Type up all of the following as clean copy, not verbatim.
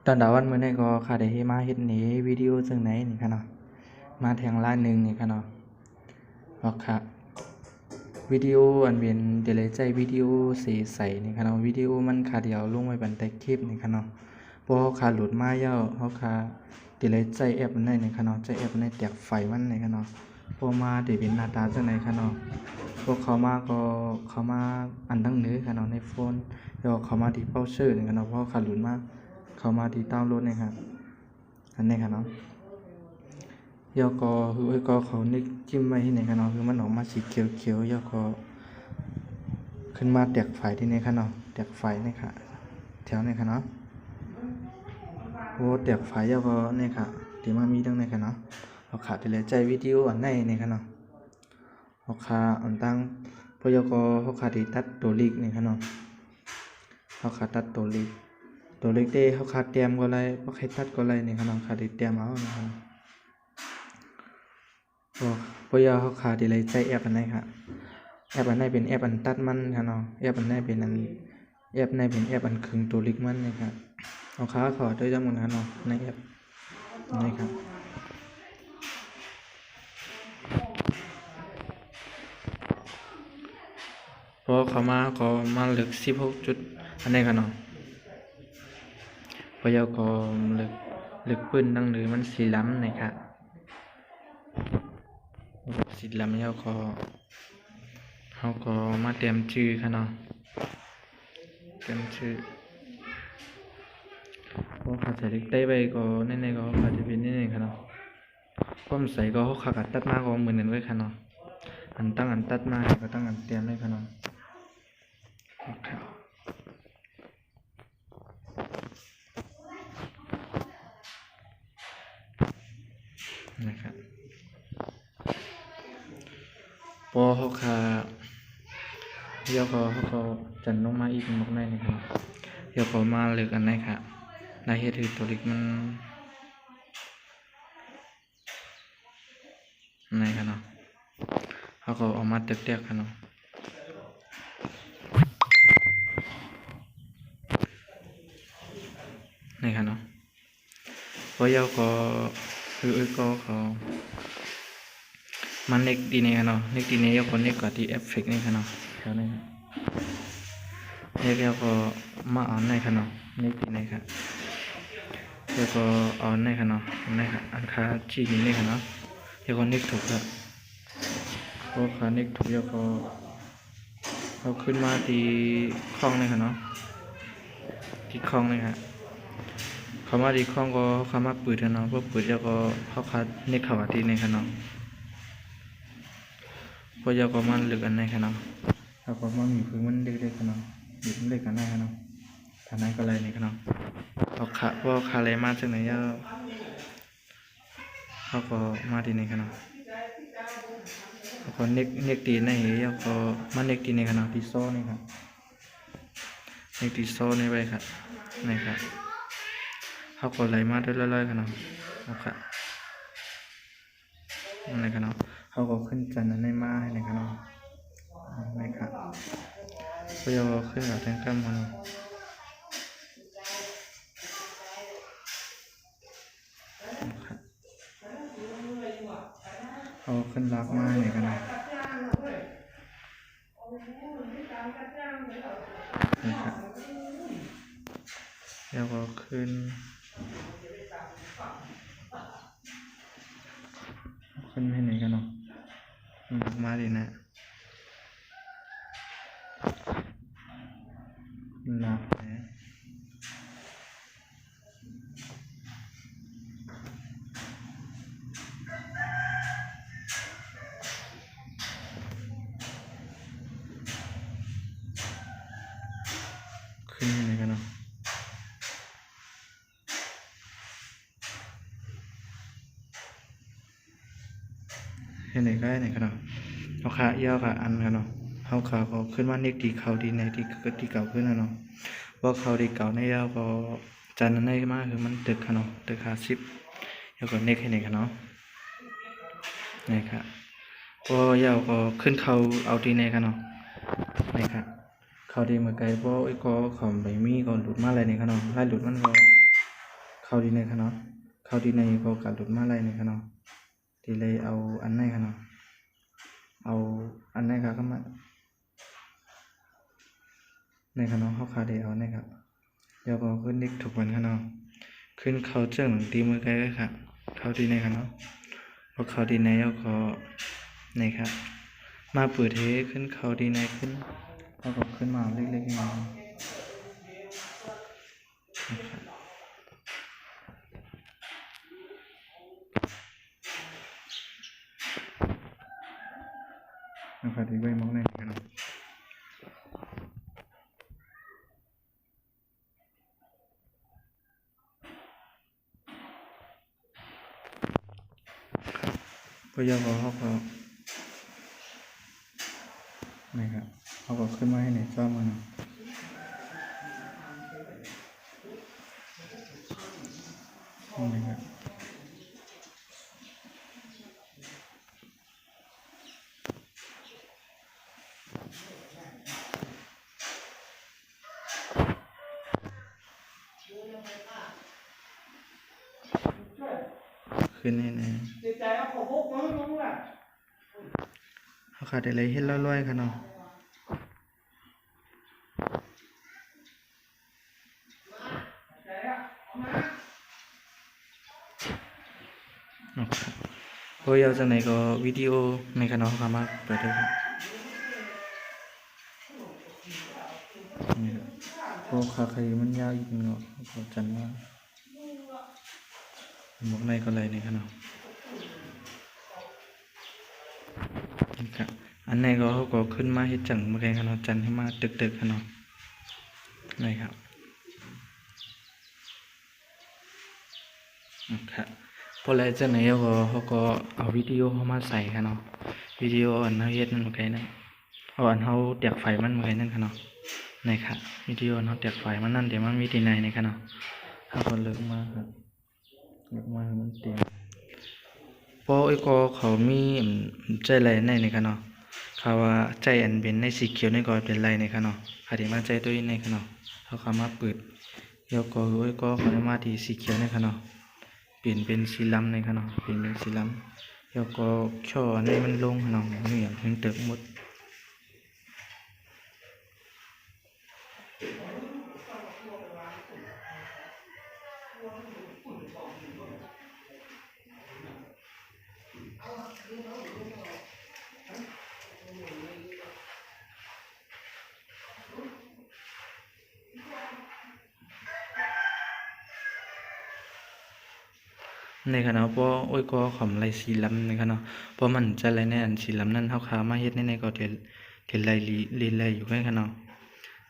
ตอนดาวันมื้อนี้ก็ข้าได้มาเฮ็ดหนีวิดีโอจังไหนนี่ค่ะเนาะมาแทงร้านหนึ่งนี่ค่ะเนาะว่าค่ะวิดีโออันเป็นเดลใจวิดีโอสีใสนี่ค่ะเนาะวิดีโอมันค่าเดียวลงไว้บันแต่คลิปนี่ค่ะเนาะพอเขาค่าโหลดมาแล้วเขาค่าเดลใจแอปอันนั้นนี่ค่ะเนาะใจแอปอันนั้นแตกไฟมันนี่ค่ะเนาะพอมาได้เป็นหน้าตาจังไหนค่ะเนาะพวกเขามาก็เขามาอันทั้งเหนือค่ะเนาะในโฟนแล้วเขามาที่เบราว์เซอร์นี่ค่ะเนาะเพราะค่าโหลดมาเขามาที่ดาวน์โหลดนี่ค่ะอันนี้ค่ะเนาะ ยอก็คือไอ้ก็เขานึกจิ้มไว้ที่ไหนกันเนาะคือมันออกมาสีเขียวๆยอก็ขึ้นมาแตกไฟที่ไหนกันเนาะแตกไฟนี่ค่ะแถวนี้ค่ะเนาะโอ้แตกไฟยอก็นี่ค่ะที่มามีตั้งในค่ะเนาะเราขาดที่เหลือใจวิดีโออันไหนนี่ค่ะเนาะเราขาดอันตั้งพอยอก็เราขาดที่ตัดตัวลีกนี่ค่ะเนาะเราขาดตัดตัวลีกเด้เขาขาดเตรียมก็เลยบ่ใครตัดก็เลยนี่ค่ะเนาะขาดที่เตรียมเอานะครับพอยอเขาขาดที่เหลือใจแอปอันไหนค่ะ แอปอันไหนเป็นแอปอันตัดมันค่ะเนาะแอปอันไหนเป็นแอปไหนเป็นแอปอันครึ่งตัวเล็กมันนะครับเอาขาขอด้วยจำนวนค่ะเนาะในแอปนี่ครับพอเขามาก็มาเลือก16 จุดอันนี้ค่ะเนาะพอยาก็เลือกปืนดังหรือมันสีล้ำนะครับสีล้ำยาก็เขาก็มาเตรียมชื่อค่ะเนาะเตรียมชื่อพอขาดใส่เล็กได้ไปก็แน่ๆก็ขาดจะเป็นแน่ๆค่ะเนาะความใส่ก็เขาขาดตัดมาก็เหมือนกันไว้ค่ะเนาะอันตั้งอันตัดมาก็ตั้งอันเตรียมไว้ค่ะเนาะนะครับพอเขาขาเดี๋ยวเขาจันลงมาอีกมากหน่อยนะครับเดี๋ยวเขามาเลือกอันไหนค่ะได้เฮ็ดให้ตัวเล็กมันไหนค่ะเนาะเขาก็ออกมาเตียกๆค่ะเนาะนี่ค่ะเนาะพอยาวก็คือก็เขามันเน็กดีเนี่ยค่ะเนาะเน็กดีเนี่ยยาวก็เน็กกว่าที่เอฟเฟกต์นี่ค่ะเนาะแถวนี้เน็กยาวก็มาเอาในค่ะเนาะเน็กดีเนี่ยค่ะยาวก็เอาในค่ะเนาะในค่ะอันค่าจีนี่เนี่ยค่ะเนาะยาวก็เน็กถูกครับพอค่าเน็กถูกยาวก็เขาขึ้นมาที่คล้องเนี่ยค่ะเนาะที่คล้องเนี่ยค่ะเขามาที่คล้องก็เขามาปืดค่ะเนาะพอปืดยาวก็เขาคัดเน็กเข้าที่เนี่ยค่ะเนาะพอยาวก็มันลึกอันไหนค่ะเนาะแล้วก็มันมีพื้นมันเล็กๆค่ะเนาะดิบเล็กกันได้ค่ะเนาะทางนั้นก็เลยนี่ค่ะเนาะเอาขาพอขาเลยมาจากไหนยาวเขาก็มาที่นี่ค่ะเนาะเขาก็เน็กตีในยาวก็มันเน็กตีในค่ะเนาะที่โซ่นี่ค่ะเน็กตีโซ่นี่ไปค่ะนี่ค่ะเขาก็เลยมาด้วยเรื่อยๆค่ะเนาะเอาค่ะนี่ค่ะเนาะเขาก็ขึ้นจันนั้นในมาให้นี่ค่ะเนาะนี่ค่ะก็ยาวขึ้นแบบแทงกล้ามค่ะเนาะเอาขึ้นรักมาให้นี่ค่ะเนาะนี่ค่ะแล้วก็ขึ้นให้ไหนกันเนาะมาดินะหนักนะขึ้นให้ไหนกันเนาะให้ไหนก็ให้ไหนกันเนาะเอาขายาวขาอันกันเนาะเอาขาก็ขึ้นมาเน็กตีเขาดีในที่เก่าขึ้นนะเนาะว่าเขาดีเก่าในยาวก็จันในมากคือมันตึกค่ะเนาะตึก50แล้วก็เน็กให้ไหนกันเนาะนี่ค่ะพอยาวก็ขึ้นเขาเอาดีในกันเนาะนี่ค่ะเขาดีเมื่อไกลพอไอ้ก็เขาใบมีก็หลุดมาอะไรนี่ค่ะเนาะไล่หลุดมันก็ เข้าดีในค่ะเนาะเข้าดีในก็การหลุดมาไรในค่ะเนาะดีเลยเอาอันไหนค่ะเนาะเอาอันไหนค่ะก็มาในค่ะเนาะเขาขาเดียวในค่ะเดี๋ยวก็ขึ้นนิกถูกวันค่ะเนาะขึ้นเขาเจ้าหนังตีมือไกลเลยค่ะเข้าดีในค่ะเนาะพอเข้าดีในแล้วก็ในค่ะมาเปิดเทขึ้นเข้าดีในขึ้นแล้วก็ขึ้นมาเล็กๆน้อยๆนะครับดีไว้มองในค่ะเนาะพอยาวเขาก็นะครับเขาก็ขึ้นมาให้ในจ้อมันนะครับขึ้นให้ในเขาขาดอะไรเห็นลอยๆค่ะเนาะนะครับพอยาวจากไหนก็วิดีโอในค่ะเนาะเขามาเปิดได้ครับนี่ครับพอขาใครมันยาวอีกเนาะเขาจันว่าหมวกในก็ไรในค่ะเนาะครับอันไหนก็เขาก็ขึ้นมาเฮ็ดจังเมื่อไงค่ะเนาะจันให้มาตึกๆค่ะเนาะนี่ครับครับพอแล้วจากไหนก็เขาก็เอาวิดีโอเข้ามาใส่ค่ะเนาะวิดีโออันเขาเฮ็ดนั่นเมื่อไงนั่นเอาอันเขาเตียกไฟมันเมื่อไงนั่นค่ะเนาะนี่ครับวิดีโอเขาเตียกไฟมันนั่นเดี๋ยวมันมีที่ไหนในค่ะเนาะเขาก็เลิกมาครับเลิกมามันเตียงพอไอ้ก็เขามีใจไรในค่ะเนาะเขาว่าใจอันเป็นในสีเขียวในก็เป็นไรในค่ะเนาะหาที่มาใจตัวในค่ะเนาะเขามาเปิดเดี๋ยวก็ไอ้ก็เขาได้มาที่สีเขียวในค่ะเนาะเปลี่ยนเป็นสีล้ำในค่ะเนาะเปลี่ยนเป็นสีล้ำเดี๋ยวก็ช่อในมันลงค่ะเนาะมันอย่างเพิ่งเติบหมดในค่ะเนาะเพราะโอ้ยก็ขำไรสีล้ำในค่ะเนาะเพราะมันจะไรในอันสีล้ำนั่นเขาขามาเฮ็ดในก็เทไรลีไรอยู่แค่ค่ะเนาะ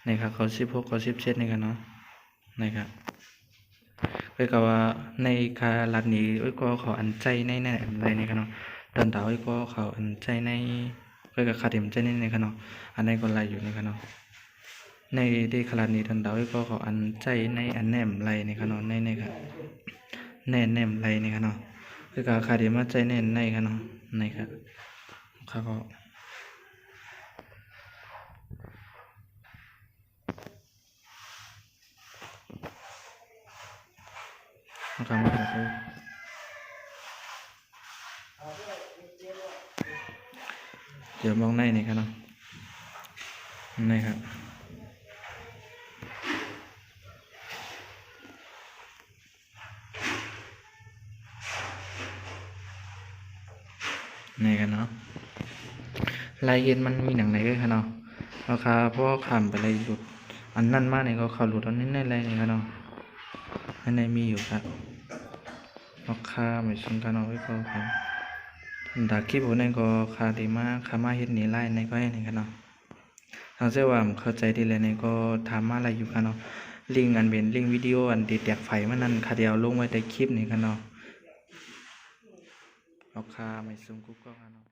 ในค่ะเขา16เขา17ในค่ะเนาะในค่ะก็กับว่าในคาลัดนี้โอ้ยก็เขาอันใจในอะไรในค่ะเนาะตอนดาวโอ้ยก็เขาอันใจในก็กับคาเต็มใจในค่ะเนาะอันในก็ไรอยู่ในค่ะเนาะในที่ขนาดนี้ทันดาวก็เขาอันใจในอันแนมไรในค่ะเนาะในค่ะแนมไรในค่ะเนาะคือการขาดมาใจแน่ในค่ะเนาะในค่ะเขาก็ทำมาเขาเดี๋ยวมองในค่ะเนาะในครับในกันเนาะลายเย็นมันมีหนังไหนด้วยคะเนาะราคาเพราะขามไปเลยหลุดอันนั่นมากเนี่ยก็เขาหลุดอันนี้ในอะไรเนี่ยคะเนาะอันในมีอยู่ครับราคาไม่สนกันเอาไว้ก็ครับดาคลิปผมในก็คาดีมากคามาเฮ็ดนี่ไล่ในก็ให้ในกันเนาะทางเจ้าว่าเข้าใจดีเลยในก็ทำมาอะไรอยู่กันเนาะลิงก์อันเป็นลิงก์วิดีโออันติดแตกไฟมันนั่นคาเดียวลงไว้ในคลิปนี้กันเนาะราคาไม่สูงกุ๊กก็กันเนาะ